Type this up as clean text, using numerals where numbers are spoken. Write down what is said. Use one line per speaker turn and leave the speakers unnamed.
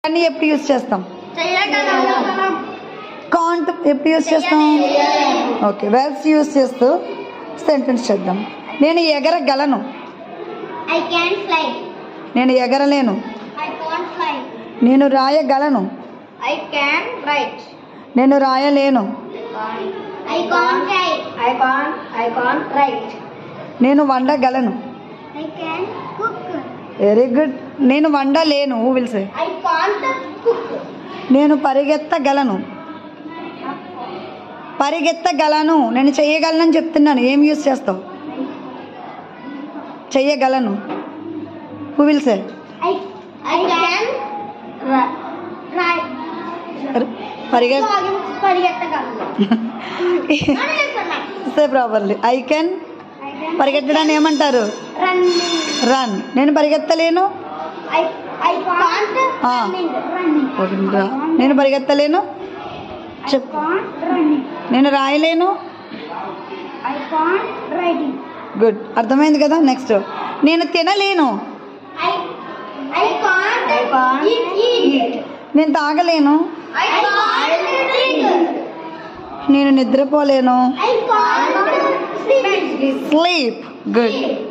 అని ఎప్పుడు యూజ్ చేస్తాం? కాంట్ ఎప్పుడు యూజ్ చేస్తాం? ఓకే, వెర్బ్స్ యూజ్ చేస్తూ సెంటెన్స్ చేద్దాం. నేను ఎగరగలను. నేను ఎగరలేను. నేను రాయగలను. నేను రాయలేను. నేను వండగలను. Very good. నేను వండలేను. హూ విల్ సే? నేను పరిగెత్తగలను. పరిగెత్తగలను. నేను చెయ్యగలనని చెప్తున్నాను. ఏం యూజ్ చేస్తావు? చెయ్యగలను. Who will say? Say properly. I can పరిగెత్తడాన్ని ఏమంటారు? రన్. నేను పరిగెత్తలేను. నేను పరిగెత్తలేను. చెప్పు. నేను రాయలేను. గుడ్, అర్థమైంది కదా. నెక్స్ట్, నేను తినలేను. నేను తాగలేను. నేను నిద్రపోలేను. స్లీప్. గుడ్.